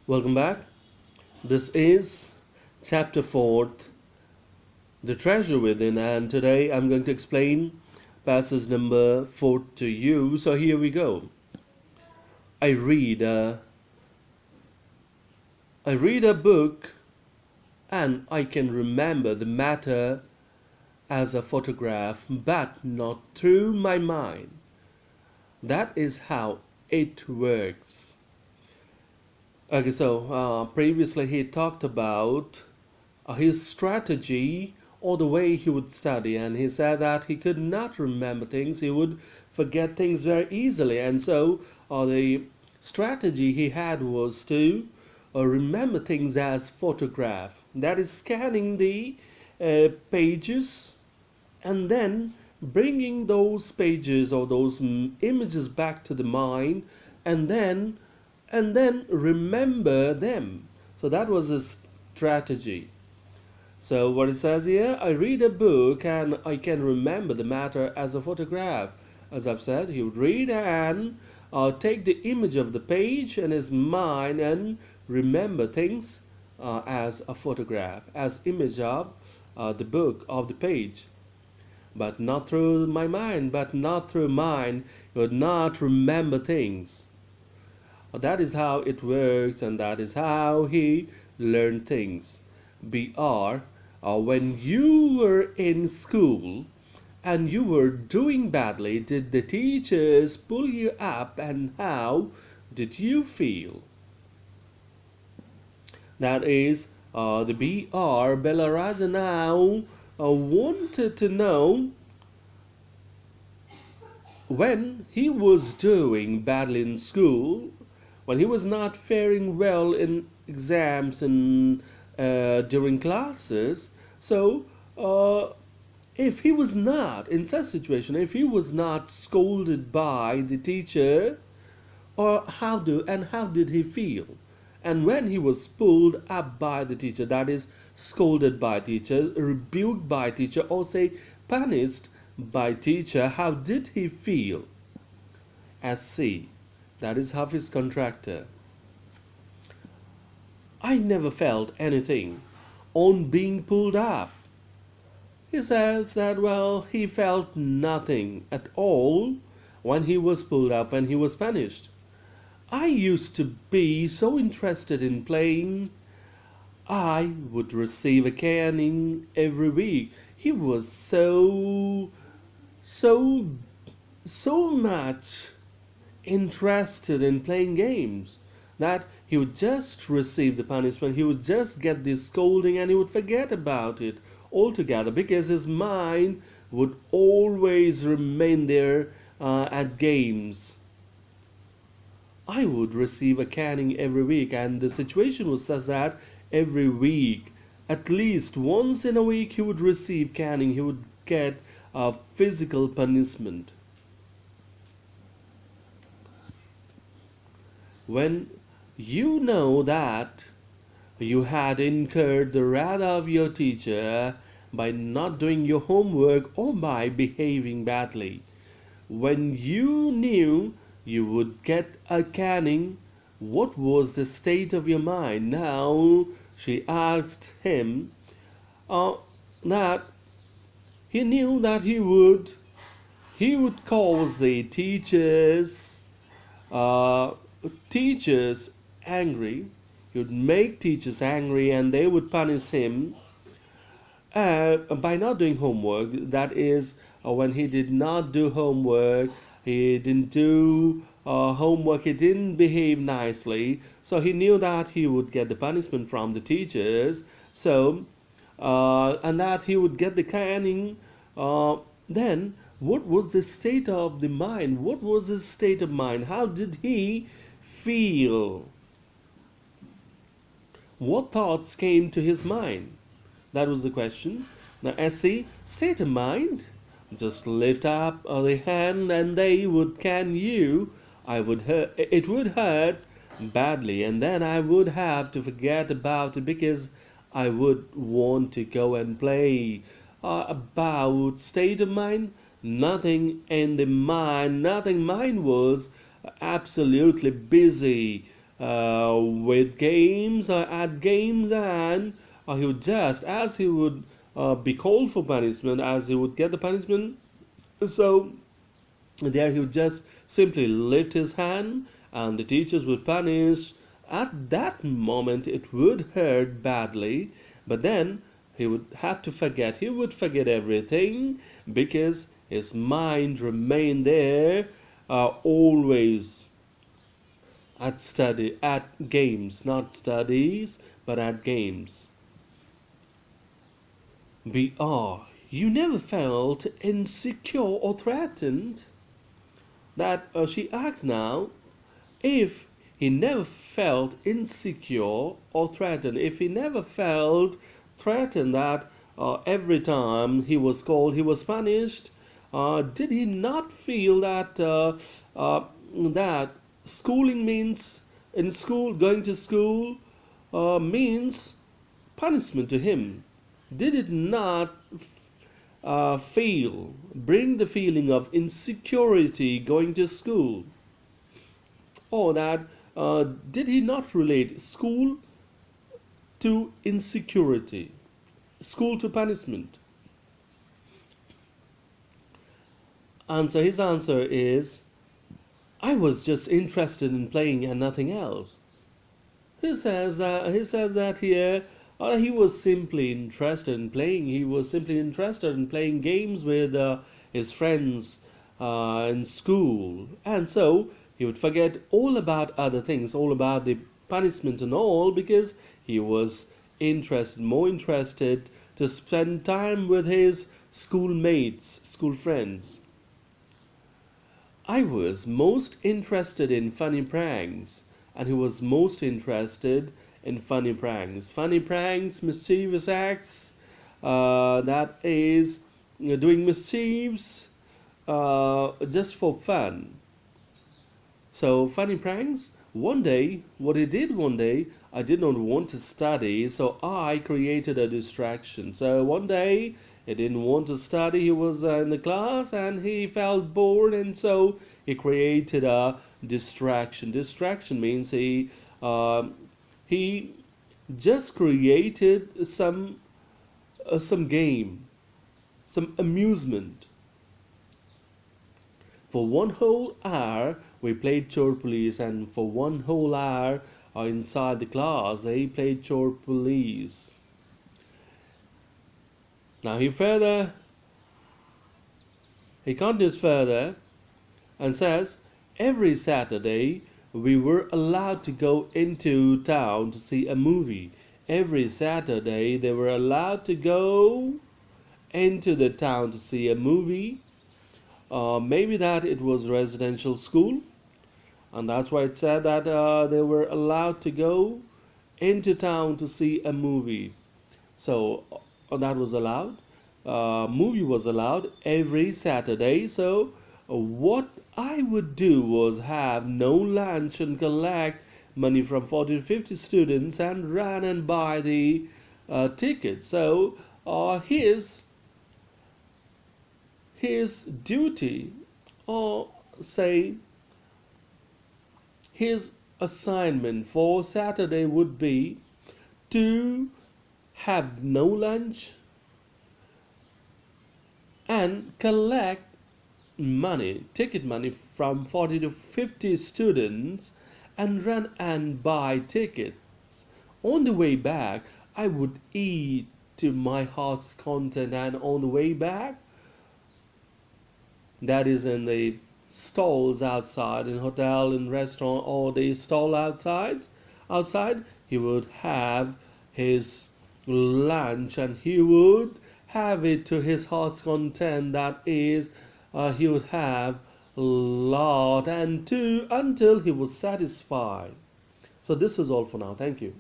Welcome back. This is chapter 4, The Treasure Within, and today I'm going to explain passage number 4 to you. So here we go. I read a, I read a book and I can remember the matter as a photograph, but not through my mind. That is how it works. Okay, so previously he talked about his strategy or the way he would study, and he said that he could not remember things, he would forget things very easily, and so the strategy he had was to remember things as photograph, that is scanning the pages and then bringing those pages or those images back to the mind and then remember them. So that was his strategy. So what it says here, I read a book and I can remember the matter as a photograph. As I've said, he would read and take the image of the page in his mind and remember things as a photograph, as image of the book, of the page. But not through my mind, but not through mind, you would not remember things. That is how it works, and that is how he learned things. BR, when you were in school and you were doing badly, did the teachers pull you up, and how did you feel? That is the BR. Bellaraja now wanted to know, when he was doing badly in school, when he was not faring well in exams and during classes, so if he was not in such situation, if he was not scolded by the teacher, or how did he feel? And when he was pulled up by the teacher, that is scolded by teacher, rebuked by teacher, or say punished by teacher, how did he feel? SC, that is Hafiz contractor. I never felt anything on being pulled up. He says that, well, he felt nothing at all when he was pulled up, when he was punished. I used to be so interested in playing. I would receive a caning every week. He was so much interested in playing games that he would just receive the punishment, he would just get this scolding, and he would forget about it altogether because his mind would always remain there at games. I would receive a caning every week, and the situation was such that every week, at least once in a week, he would receive caning, he would get a physical punishment. When you know that you had incurred the wrath of your teacher by not doing your homework or by behaving badly, when you knew you would get a caning, what was the state of your mind? Now she asked him that he knew that he would cause the teachers angry. He would make teachers angry, and they would punish him by not doing homework. That is, when he did not do homework, he didn't do homework, he didn't behave nicely. So he knew that he would get the punishment from the teachers. So and that he would get the caning. Then what was the state of the mind? What was his state of mind? How did he feel? What thoughts came to his mind? That was the question. Now, SC, state of mind. Just lift up the hand and they would can you. It would hurt badly, and then I would have to forget about it because I would want to go and play. About state of mind, nothing in the mind, nothing. Mind was absolutely busy with games, at games, and he would just, as he would be called for punishment, as he would get the punishment, so there he would just simply lift his hand and the teachers would punish. At that moment, it would hurt badly, but then he would have to forget. He would forget everything because his mind remained there, always at games, not studies, but at games. BR, you never felt insecure or threatened? That she asks now, if he never felt insecure or threatened, if he never felt threatened that every time he was called he was punished, did he not feel that that schooling means, in school, going to school means punishment to him? Did it not bring the feeling of insecurity going to school? Or that did he not relate school to insecurity, school to punishment? His answer is, I was just interested in playing and nothing else. He says that here he was simply interested in playing. He was simply interested in playing games with his friends in school, and so he would forget all about other things, all about the punishment and all, because he was more interested to spend time with his schoolmates, school friends. I was most interested in funny pranks, and he was most interested in funny pranks. Funny pranks, mischievous acts, that is, doing mischiefs just for fun. So, funny pranks. What he did one day, I did not want to study, so I created a distraction. So, one day, he didn't want to study, he was in the class and he felt bored, and so he created a distraction. Distraction means he just created some game, some amusement. For 1 whole hour, we played chore police, and for 1 whole hour inside the class, they played chore police. Now he continues further and says, every Saturday we were allowed to go into town to see a movie. Every Saturday they were allowed to go into the town to see a movie. Maybe that it was residential school, and that's why it said that they were allowed to go into town to see a movie. So that was allowed. Movie was allowed every Saturday. So what I would do was have no lunch and collect money from 40 to 50 students and run and buy the tickets. So his duty, or say his assignment for Saturday, would be to have no lunch and collect money, ticket money from 40 to 50 students and run and buy tickets. On the way back, I would eat to my heart's content, and on the way back, that is in the stalls outside, in hotel, in restaurant, or the stall outside, he would have his lunch and he would have it to his heart's content. That is, he would have a lot and two until he was satisfied. So this is all for now. Thank you.